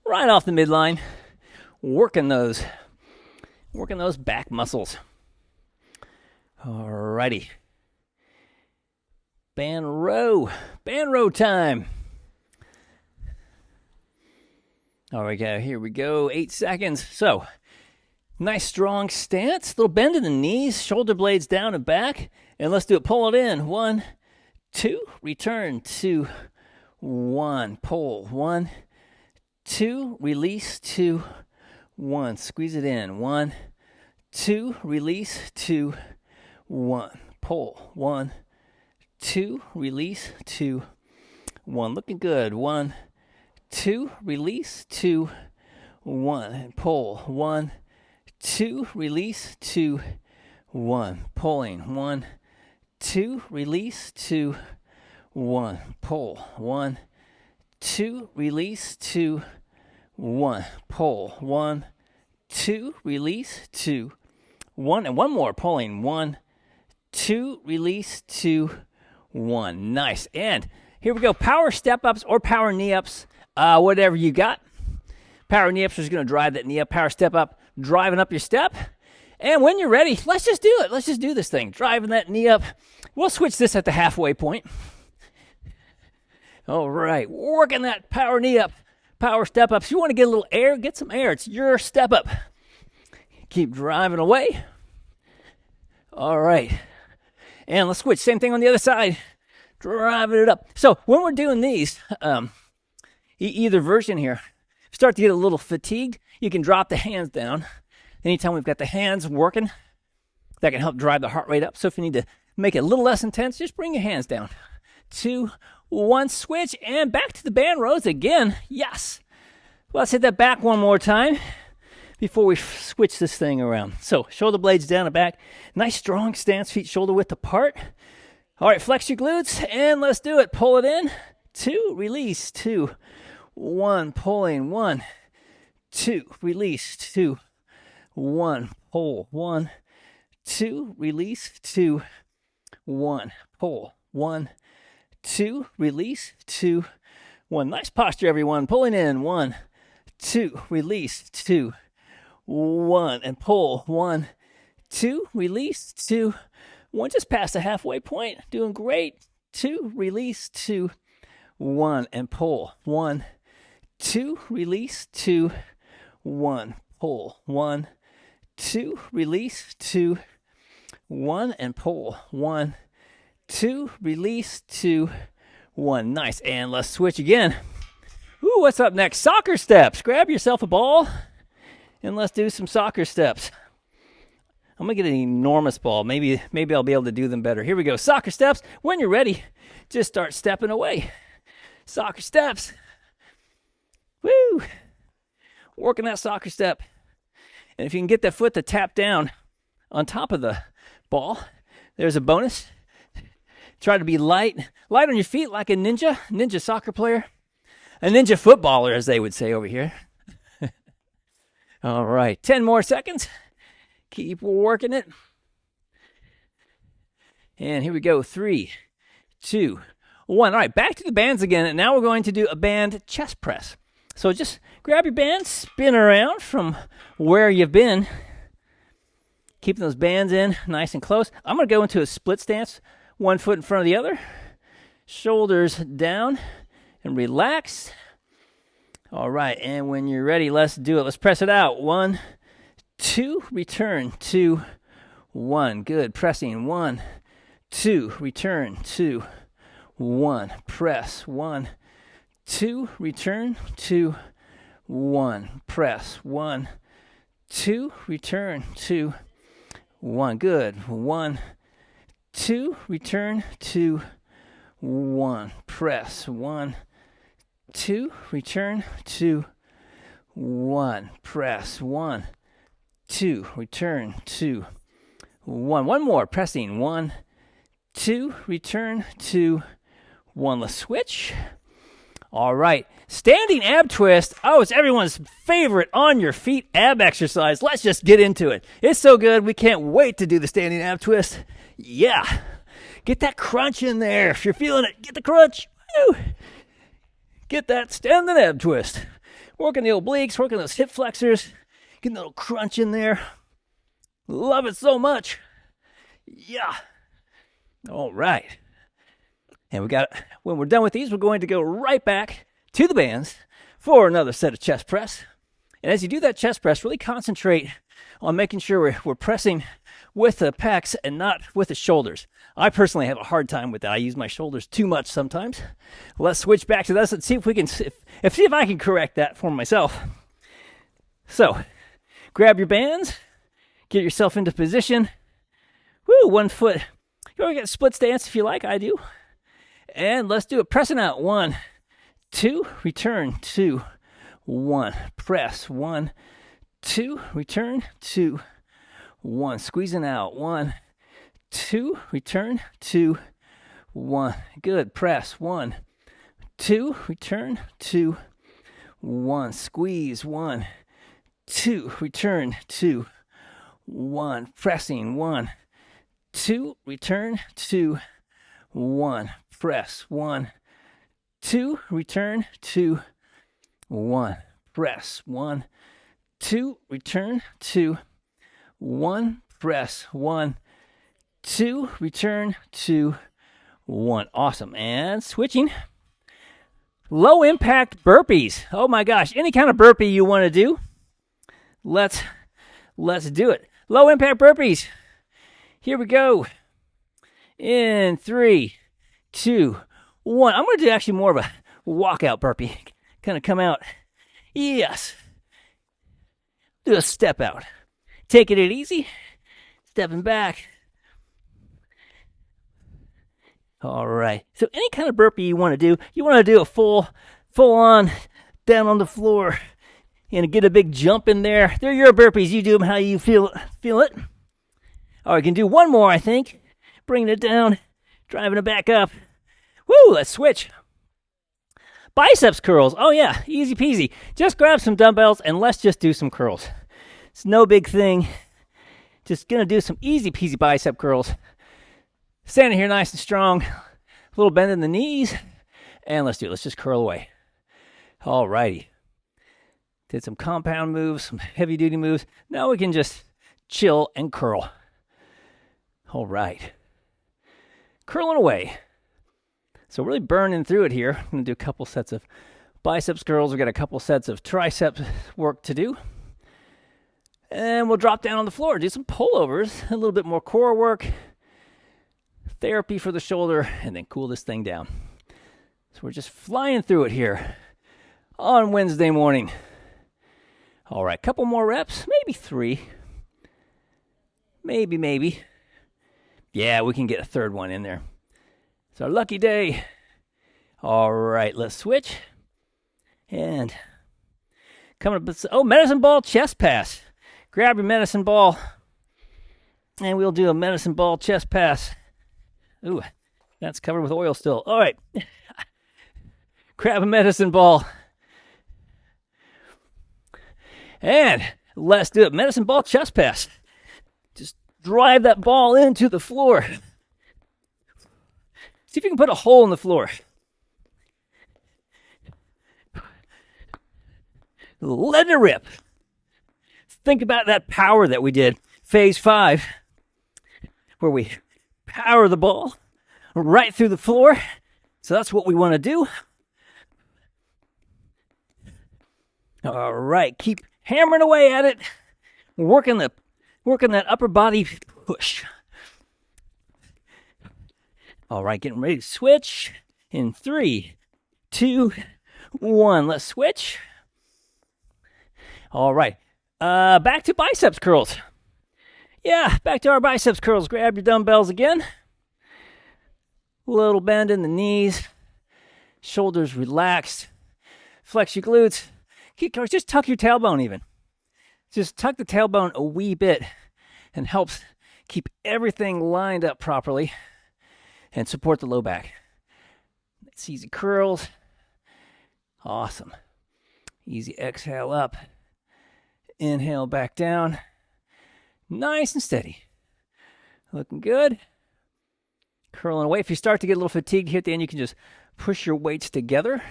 right off the midline, working those back muscles. Alrighty. Band row time. All right, here we go, 8 seconds. So, nice strong stance, little bend in the knees, shoulder blades down and back, and let's do it. Pull it in, 1, 2, return, 2, 1, pull, 1, 2, release, 2, 1, squeeze it in, 1, 2, release, 2, 1, pull, 1, 2, release, 2, 1, looking good, 1, 2, release, 2, 1, and pull, 1, 2, release, 2, 1, pulling, 1, 2, release, 2, 1, pull, 1, 2, release, 2, 1, pull, 1, 2, release, 2, 1, and one more, pulling, 1, 2, release, 2, 1. Nice. And here we go, power step-ups or power knee-ups, whatever you got. Power knee-ups is going to drive that knee up, power step-up, driving up your step. And when you're ready, let's just do it. Let's just do this thing, driving that knee up. We'll switch this at the halfway point. All right, working that power knee up, power step up. If you want to get a little air, get some air. It's your step up. Keep driving away. All right. And let's switch. Same thing on the other side. Driving it up. So when we're doing these, either version here, start to get a little fatigued, you can drop the hands down. Anytime we've got the hands working, that can help drive the heart rate up. So if you need to make it a little less intense, just bring your hands down. 2, 1, switch, and back to the band rows again. Yes. Well, let's hit that back one more time before we switch this thing around. So shoulder blades down and back. Nice strong stance, feet shoulder width apart. All right, flex your glutes, and let's do it. Pull it in. 2, release, 2, 1, pulling, 1, 2, release, 2, 1, pull, 1, 2, release, 2, 1, pull, 1, 2, release, 2, 1. Nice posture, everyone. Pulling in, 1, 2, release, 2, 1, and pull, 1, 2, release, 2, 1. Just past the halfway point. Doing great. 2, release, 2, 1, and pull, 1, 2, release, 2, 1, pull, 1, 2, release, 2, 1, and pull, 1, 2, release, 2, 1. Nice. And let's switch again. Ooh, what's up next? Soccer steps. Grab yourself a ball And let's do some soccer steps. I'm going to get an enormous ball. Maybe I'll be able to do them better. Here we go. Soccer steps. When you're ready, just start stepping away. Soccer steps. Woo! Working that soccer step. And if you can get that foot to tap down on top of the ball, there's a bonus. Try to be light on your feet like a ninja soccer player. A ninja footballer, as they would say over here. All right, 10 more seconds. Keep working it. And here we go. 3, 2, 1. All right, back to the bands again. And now we're going to do a band chest press. So just grab your band, spin around from where you've been. Keeping those bands in nice and close. I'm going to go into a split stance. One foot in front of the other. Shoulders down and relax. All right, and when you're ready, let's do it. Let's press it out. 1, 2, return, 2, 1. Good. Pressing. 1, 2, return, 2, 1. Press. 1, 2, return, 2, 1. Press. 1, 2, return, 2, 1. Good. 1, 2, return, 2, 1. Press. 1, 2, return, 2, 1. Press. 1, 2, return, 2, 1. One more. Pressing. 1, 2, return, 2, 1. Let's switch. All right. Standing ab twist. Oh, it's everyone's favorite on your feet ab exercise. Let's just get into it. It's so good. We can't wait to do the standing ab twist. Yeah. Get that crunch in there. If you're feeling it, get the crunch. Woo. Get that standing ab twist. Working the obliques, working those hip flexors. Getting a little crunch in there. Love it so much. Yeah. All right. And when we're done with these, we're going to go right back to the bands for another set of chest press. And as you do that chest press, really concentrate on making sure we're pressing with the pecs and not with the shoulders. I personally have a hard time with that. I use my shoulders too much sometimes. Let's switch back to this and see if we can, see if I can correct that for myself. So, grab your bands, get yourself into position. Woo, 1 foot. You want to get a split stance if you like, I do. And let's do it. Pressing out. 1, 2, return, 2, 1. Press. 1, 2, return, 2, 1. Squeezing out. 1, 2, return, 2, 1. Good. Press. 1, 2, return, 2, 1. Squeeze. 1, 2, return, 2, 1. Pressing. 1, 2, return, 2, 1. Press. 1, 2, return, 2, 1. Press. 1, 2, return, 2, 1. Press. 1, 2, return, 2, 1. Awesome. And switching. Low impact burpees. Oh my gosh. Any kind of burpee you want to do, let's do it. Low impact burpees. Here we go. In 3, 2, 1. I'm going to do actually more of a walkout burpee. Kind of come out. Yes. Do a step out. Taking it easy. Stepping back. All right. So any kind of burpee you want to do, you want to do a full on down on the floor and get a big jump in there. They're your burpees. You do them how you feel it. All right, you can do one more, I think. Bringing it down, driving it back up. Woo, let's switch. Biceps curls. Oh yeah, easy peasy. Just grab some dumbbells and let's just do some curls. It's no big thing. Just gonna do some easy peasy bicep curls. Standing here nice and strong. A little bend in the knees. And let's do it. Let's just curl away. All righty. Did some compound moves, some heavy duty moves. Now we can just chill and curl. All right. Curling away. So really burning through it here. I'm going to do a couple sets of biceps curls. We've got a couple sets of tricep work to do. And we'll drop down on the floor, do some pullovers, a little bit more core work, therapy for the shoulder, and then cool this thing down. So we're just flying through it here on Wednesday morning. All right, couple more reps, maybe 3. Maybe. Yeah, we can get a third one in there. It's our lucky day. All right, let's switch. And coming up, oh, medicine ball chest pass. Grab your medicine ball, and we'll do a medicine ball chest pass. Ooh, that's covered with oil still. All right. Grab a medicine ball. And let's do it. Medicine ball chest pass. Just drive that ball into the floor. See if you can put a hole in the floor. Let it rip. Think about that power that we did. Phase 5, where we power the ball right through the floor. So that's what we want to do. All right, keep hammering away at it. Working that upper body push. All right, getting ready to switch in 3, 2, 1. Let's switch. All right, back to biceps curls. Yeah, back to our biceps curls. Grab your dumbbells again. Little bend in the knees. Shoulders relaxed. Flex your glutes. Just tuck your tailbone even. Just tuck the tailbone a wee bit and helps keep everything lined up properly and support the low back. It's easy curls. Awesome. Easy exhale up. Inhale back down. Nice and steady. Looking good. Curling away. If you start to get a little fatigued here at the end, you can just push your weights together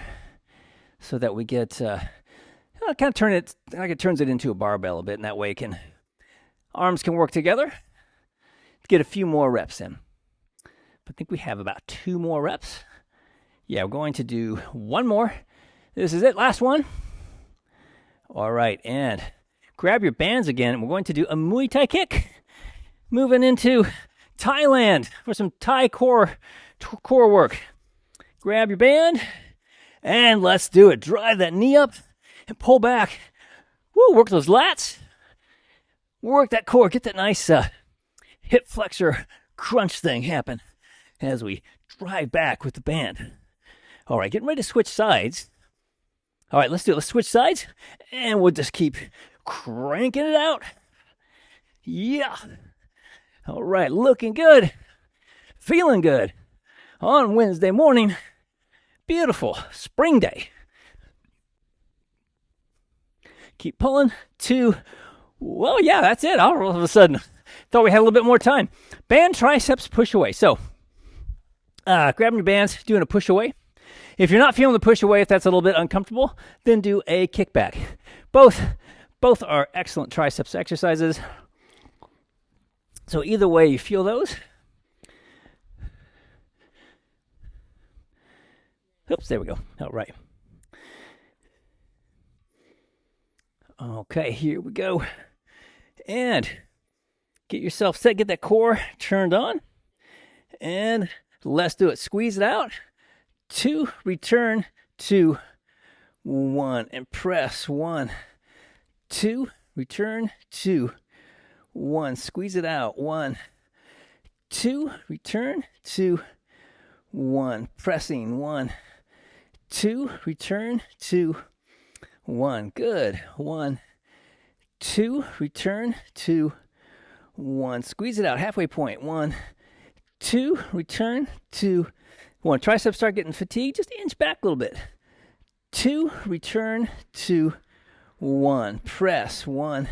so that we get, kind of turn it, like it turns it into a barbell a bit, and that way arms can work together. Get a few more reps in. I think we have about 2 more reps. Yeah, we're going to do 1 more. This is it, last one. All right, and grab your bands again, and we're going to do a Muay Thai kick. Moving into Thailand for some Thai core work. Grab your band, and let's do it. Drive that knee up and pull back. Woo, work those lats. Work that core. Get that nice hip flexor crunch thing happen as we drive back with the band. All right, getting ready to switch sides. All right, let's do it. Let's switch sides, and we'll just keep cranking it out. Yeah. All right, looking good. Feeling good. On Wednesday morning. Beautiful spring day. Keep pulling. 2. Well, yeah, that's it. All of a sudden, thought we had a little bit more time. Band triceps push away. So, grabbing your bands, doing a push away. If you're not feeling the push away, if that's a little bit uncomfortable, then do a kickback. Both are excellent triceps exercises. So either way you feel those. Oops, there we go. All right. Okay, here we go. And get yourself set, get that core turned on. And let's do it. Squeeze it out. 2, return, 2, 1, and press. 1, 2, return, 2, 1. Squeeze it out. 1, 2, return, 2, 1. Pressing. 1, 2, return, 2, 1. Good. 1, 2, return, 2, 1. Squeeze it out. Halfway point. 1, 2, return, 2, 1. Triceps start getting fatigued. Just inch back a little bit. 2, return, 2, 1. Press. 1,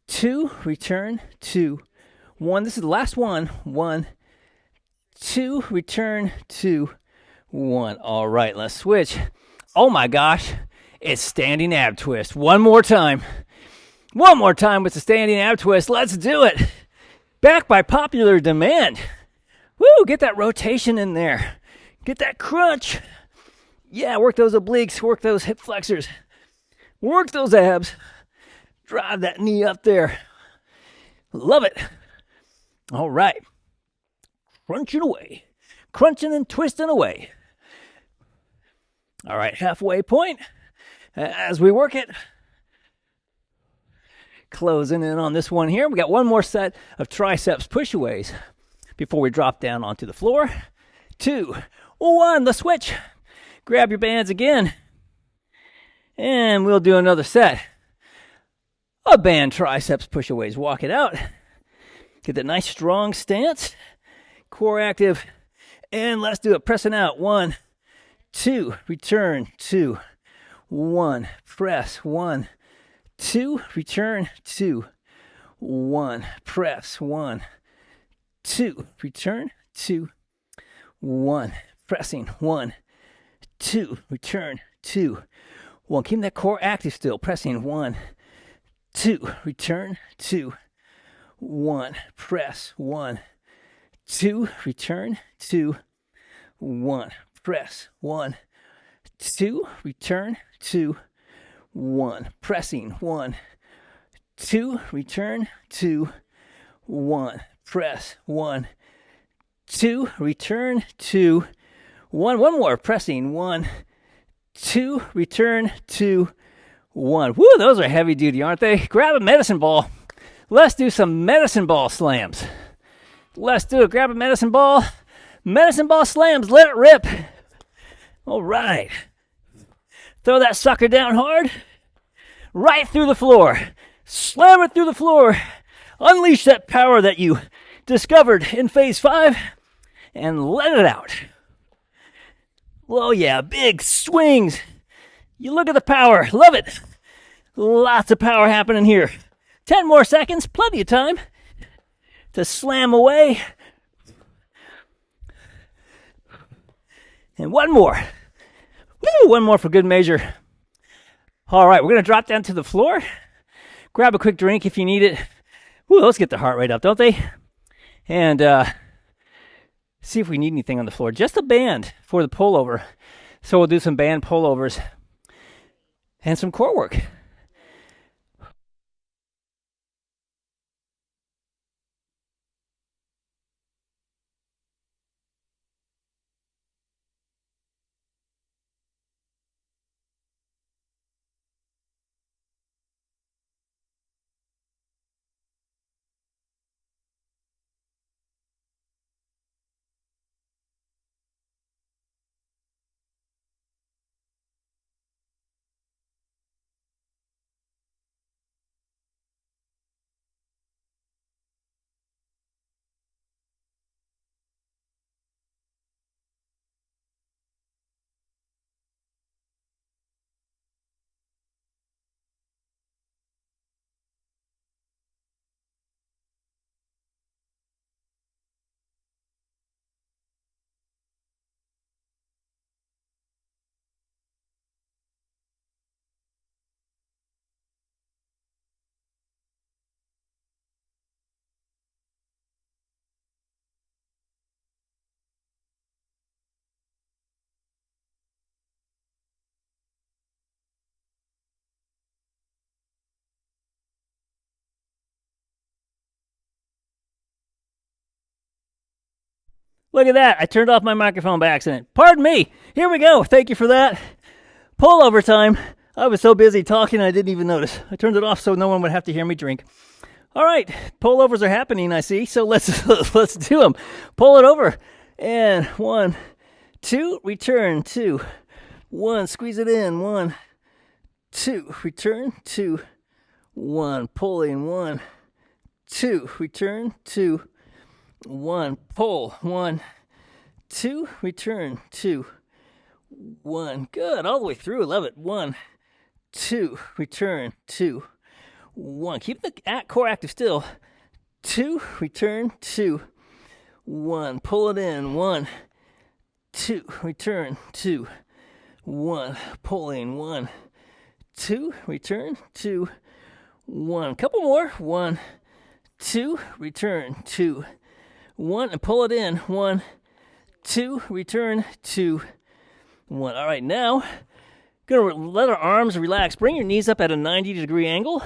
2, return, 2, 1. This is the last one. 1, 2, return, 2, 1. All right, let's switch. Oh my gosh, it's standing ab twist. One more time. One more time with the standing ab twist. Let's do it. Back by popular demand. Woo, get that rotation in there. Get that crunch. Yeah, work those obliques, work those hip flexors. Work those abs. Drive that knee up there. Love it. All right. Crunching away. Crunching and twisting away. All right, halfway point. As we work it, Closing in on this one here. We got one more set of triceps push-aways before we drop down onto the floor. 2, 1, the switch. Grab your bands again. And we'll do another set of band triceps push-aways. Walk it out. Get that nice strong stance. Core active. And let's do it. Pressing out. 1, 2, return. 2, 1, press. 1, 2, return. 2, 1, press. 1, 2, return. 2, 1, pressing. 1, 2, return. 2, 1. Keep that core active still. Pressing. 1, 2, return. 2, 1, press. 1, 2, return. 2, 1, press. 1, 2, return. 2, 1, pressing. 1, 2, return. 2, 1, press. 1, 2, return. 2, 1. One more. Pressing. 1, 2, return. 2, 1. Woo, those are heavy duty, aren't they? Grab a medicine ball. Let's do some medicine ball slams. Let's do it. Grab a medicine ball. Medicine ball slams. Let it rip. All right. Throw that sucker down hard. Right through the floor. Slam it through the floor. Unleash that power that you discovered in phase 5 and let it out. Oh yeah, big swings. You look at the power. Love it. Lots of power happening here. 10 more seconds. Plenty of time to slam away. And one more. Woo, one more for good measure. All right, we're going to drop down to the floor. Grab a quick drink if you need it. Woo, those get the heart rate up, don't they? And see if we need anything on the floor. Just a band for the pullover. So we'll do some band pullovers and some core work. Look at that. I turned off my microphone by accident. Pardon me. Here we go. Thank you for that. Pullover time. I was so busy talking I didn't even notice. I turned it off so no one would have to hear me drink. All right. Pullovers are happening, I see. So let's do them. Pull it over. And 1, 2, return. 2, 1, squeeze it in. 1, 2, return. 2, 1, pulling. 1, 2, return. 2, 1, pull. 1, 2, return. 2, 1. Good. All the way through. Love it. 1, 2, return. 2, 1. Keep the core active still. 2, return. 2, 1. Pull it in. 1, 2, return. 2, 1. Pulling. 1, 2, return. 2, 1. Couple more. 1, 2, return. 2, 1. And pull it in. 1, 2, return. 2, 1. All right, now going to let our arms relax. Bring your knees up at a 90-degree angle.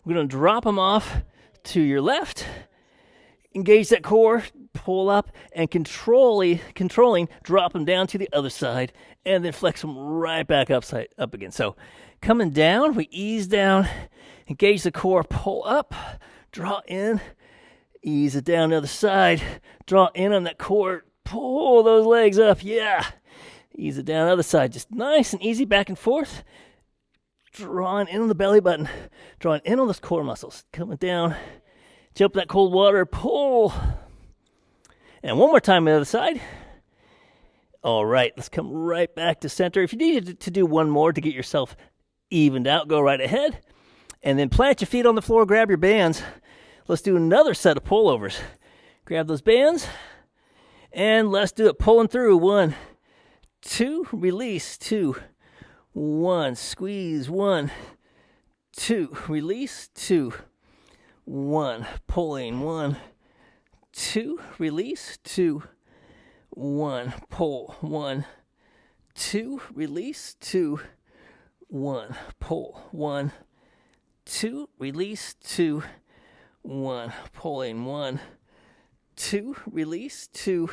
We're going to drop them off to your left. engage that core, pull up, and controlling, drop them down to the other side, and then flex them right back up again. So coming down, we ease down, engage the core, pull up, draw in, ease it down the other side, draw in on that core, pull those legs up, yeah. Ease it down the other side, just nice and easy, back and forth. Drawing in on the belly button, drawing in on those core muscles. Coming down, jump that cold water, pull. And one more time on the other side. All right, let's come right back to center. If you need to do one more to get yourself evened out, go right ahead. And then plant your feet on the floor, grab your bands. Let's do another set of pullovers. Grab those bands, and let's do it pulling through. 1, 2, release, 2, 1, squeeze, 1, 2, release, 2, 1, pulling, 1, 2, release, 2, 1, pull, 1, 2, release, 2, 1, pull, 1, 2, release, 2, 1, pulling, 1, 2, release, 2,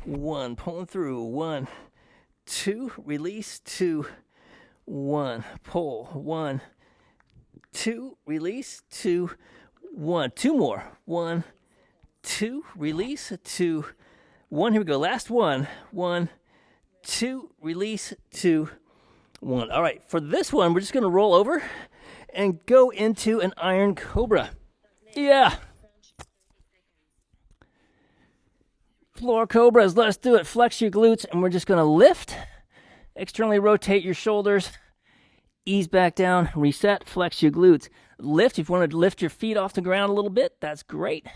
1, pulling through, 1, 2, release, 2, 1, pull, 1, 2, release, 2, 1, 2 more, 1, 2, release, 2, 1, here we go, last one, 1, 2, release, 2, 1. All right, for this one, we're just going to roll over and go into an iron cobra. Yeah. Floor cobras, let's do it. Flex your glutes, and we're just going to lift, externally rotate your shoulders, ease back down, reset, flex your glutes. Lift, if you want to lift your feet off the ground a little bit, that's great.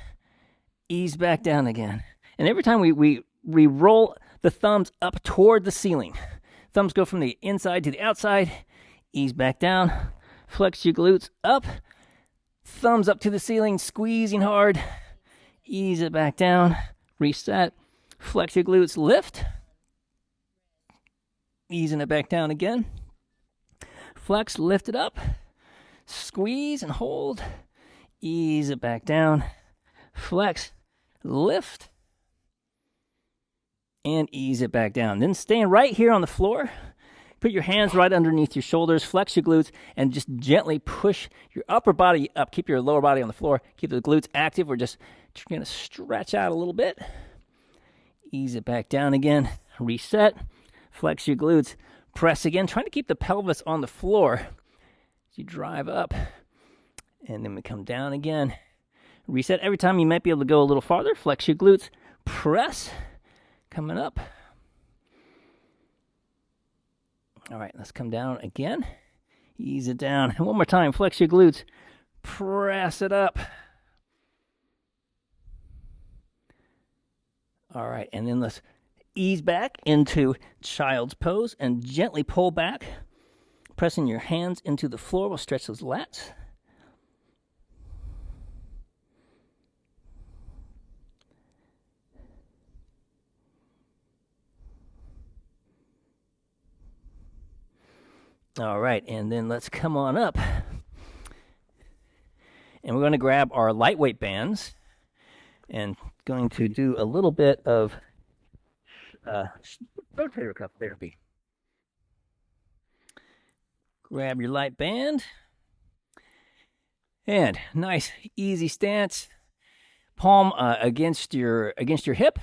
Ease back down again. And every time we roll the thumbs up toward the ceiling. Thumbs go from the inside to the outside, ease back down, flex your glutes up, thumbs up to the ceiling, squeezing hard, ease it back down, reset, flex your glutes, lift, easing it back down again, flex, lift it up, squeeze and hold, ease it back down, flex, lift, and ease it back down. Then stand right here on the floor, put your hands right underneath your shoulders, flex your glutes, and just gently push your upper body up. Keep your lower body on the floor, keep the glutes active. We're just going to stretch out a little bit, ease it back down again, reset, flex your glutes, press again, trying to keep the pelvis on the floor as you drive up, and then we come down again, reset. Every time you might be able to go a little farther, flex your glutes, press, coming up. All right, let's come down again, ease it down, and one more time, flex your glutes, press it up. All right, and then let's ease back into child's pose and gently pull back, pressing your hands into the floor. We'll stretch those lats. All right, and then let's come on up. And we're going to grab our lightweight bands and going to do a little bit of rotator cuff therapy. Grab your light band. And nice, easy stance. Palm against your hip.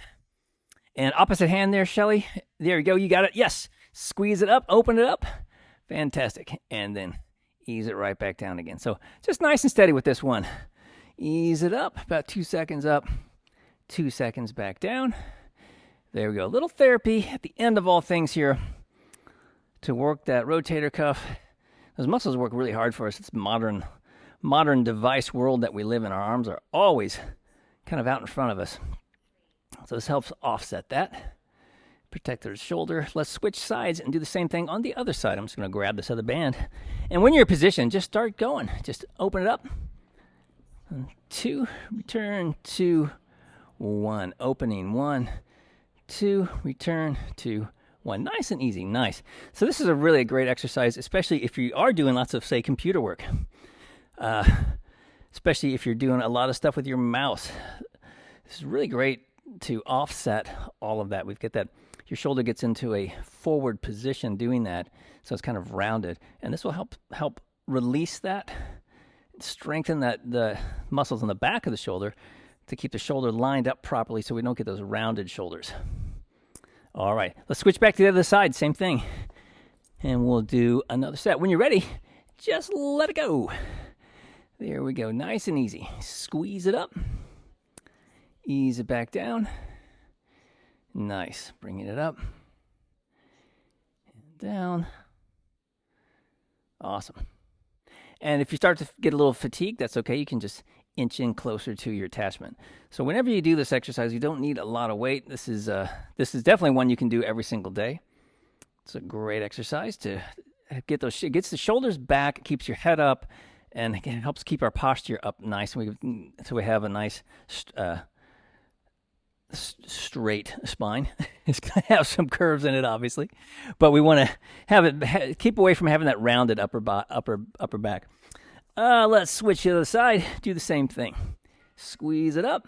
And opposite hand there, Shelly. There you go, you got it. Yes, squeeze it up, open it up. Fantastic. And then ease it right back down again. So just nice and steady with this one. Ease it up, about 2 seconds up, 2 seconds back down. There we go. A little therapy at the end of all things here to work that rotator cuff. Those muscles work really hard for us. It's modern device world that we live in. Our arms are always kind of out in front of us. So this helps offset that. Protect the shoulder. Let's switch sides and do the same thing on the other side. I'm just going to grab this other band. And when you're in position, just start going. Just open it up. 2, return, 2, 1. Opening, 1, 2, return, 2, 1. Nice and easy, nice. So this is a really great exercise, especially if you are doing lots of, say, computer work. Especially if you're doing a lot of stuff with your mouse. This is really great to offset all of that. We've got that, your shoulder gets into a forward position doing that, so it's kind of rounded. And this will help release that, strengthen the muscles in the back of the shoulder to keep the shoulder lined up properly so we don't get those rounded shoulders. All right, let's switch back to the other side, same thing. And we'll do another set. When you're ready, just let it go. There we go, nice and easy. Squeeze it up, ease it back down. Nice, bringing it up and down. Awesome. And if you start to get a little fatigued, that's okay. You can just inch in closer to your attachment. So whenever you do this exercise, you don't need a lot of weight. This is definitely one you can do every single day. It's a great exercise to get those. It gets the shoulders back, it keeps your head up, and it helps keep our posture up nice. So we have a nice straight spine. It's going to have some curves in it, obviously, but we want to have it keep away from having that rounded upper back. Let's switch to the other side. Do the same thing. Squeeze it up,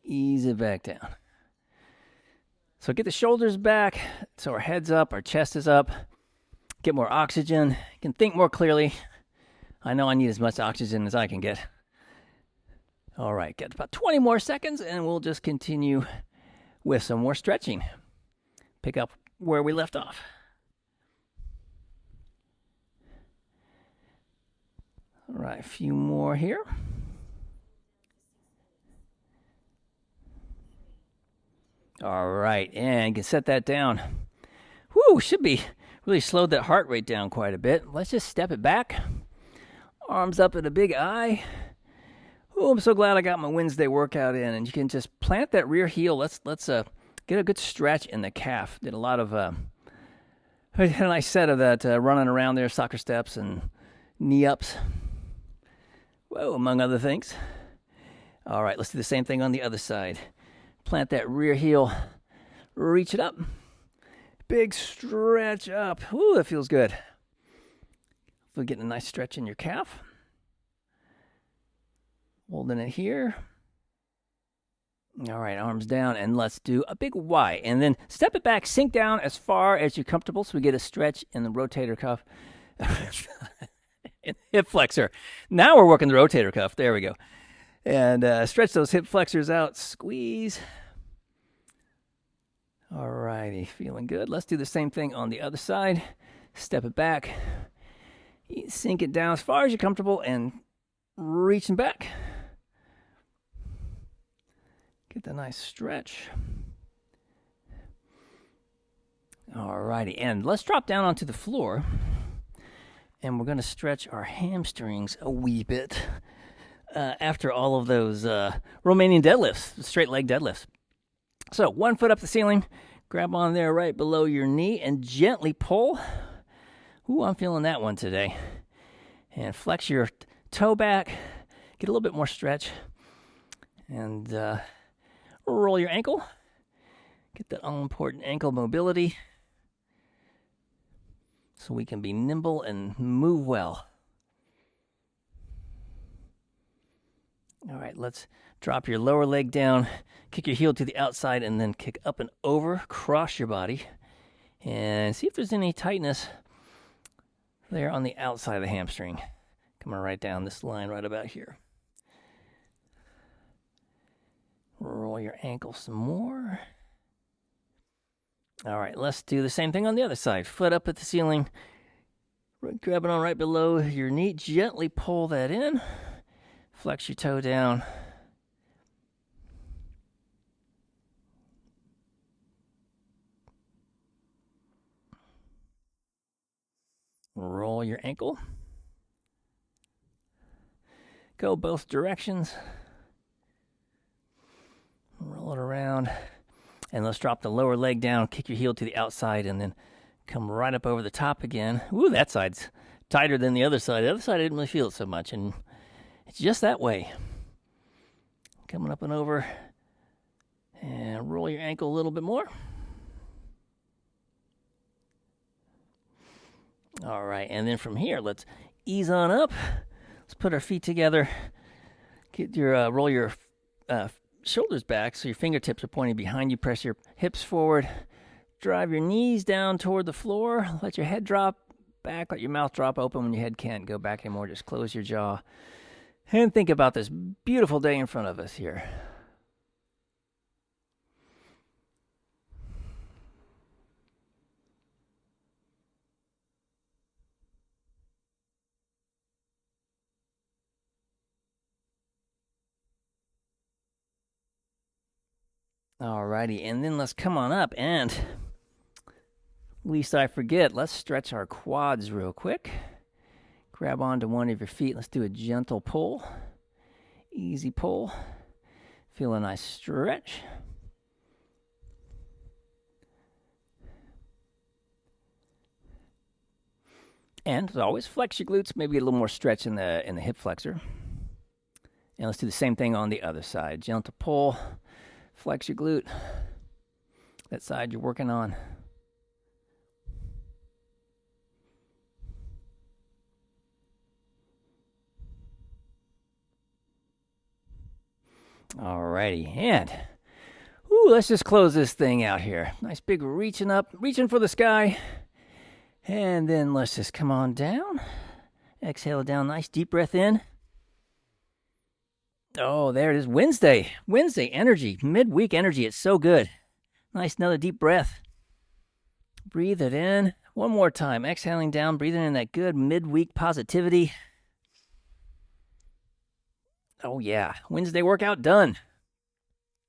ease it back down. So get the shoulders back, so our head's up, our chest is up. Get more oxygen. You can think more clearly. I know I need as much oxygen as I can get. All right, got about 20 more seconds, and we'll just continue with some more stretching. Pick up where we left off. All right, a few more here. All right, and you can set that down. Whoo, should be really slowed that heart rate down quite a bit. Let's just step it back. Arms up at a big I. Oh, I'm so glad I got my Wednesday workout in. And you can just plant that rear heel. Let's get a good stretch in the calf. Did a lot of, I had a nice set of that running around there, soccer steps and knee ups. Whoa, among other things. All right, let's do the same thing on the other side. Plant that rear heel, reach it up. Big stretch up. Ooh, that feels good. Hopefully getting a nice stretch in your calf. Holding it here. All right, arms down, and let's do a big Y. And then step it back, sink down as far as you're comfortable so we get a stretch in the rotator cuff. Hip flexor. Now we're working the rotator cuff. There we go. And stretch those hip flexors out. Squeeze. All righty, feeling good. Let's do the same thing on the other side. Step it back. Sink it down as far as you're comfortable and reaching back. Get the nice stretch. All righty, and let's drop down onto the floor. And we're going to stretch our hamstrings a wee bit after all of those Romanian deadlifts, straight leg deadlifts. So 1 foot up the ceiling, grab on there right below your knee and gently pull. Ooh, I'm feeling that one today. And flex your toe back, get a little bit more stretch, and roll your ankle. Get that all-important ankle mobility so we can be nimble and move well. All right, let's drop your lower leg down, kick your heel to the outside, and then kick up and over, cross your body, and see if there's any tightness there on the outside of the hamstring. Coming right down this line right about here. Roll your ankle some more. All right, let's do the same thing on the other side. Foot up at the ceiling. Grab it on right below your knee. Gently pull that in. Flex your toe down. Roll your ankle. Go both directions. Roll it around. And let's drop the lower leg down, kick your heel to the outside, and then come right up over the top again. Ooh, that side's tighter than the other side. The other side I didn't really feel it so much, and it's just that way. Coming up and over. And roll your ankle a little bit more. All right, and then from here, let's ease on up. Let's put our feet together. Get your roll your shoulders back so your fingertips are pointing behind you. Press your hips forward. Drive your knees down toward the floor. Let your head drop back. Let your mouth drop open when your head can't go back anymore. Just close your jaw. And think about this beautiful day in front of us here. Alrighty, and then let's come on up and, least I forget, let's stretch our quads real quick. Grab onto one of your feet. Let's do a gentle pull. Easy pull. Feel a nice stretch. And as always, flex your glutes. Maybe get a little more stretch in the hip flexor. And let's do the same thing on the other side. Gentle pull. Flex your glute. That side you're working on. Alrighty, and let's just close this thing out here. Nice big reaching up, reaching for the sky. And then let's just come on down. Exhale down, nice deep breath in. Oh, there it is. Wednesday energy, midweek energy. It's so good. Nice, another deep breath. Breathe it in. One more time. Exhaling down, breathing in that good midweek positivity. Oh, yeah. Wednesday workout done.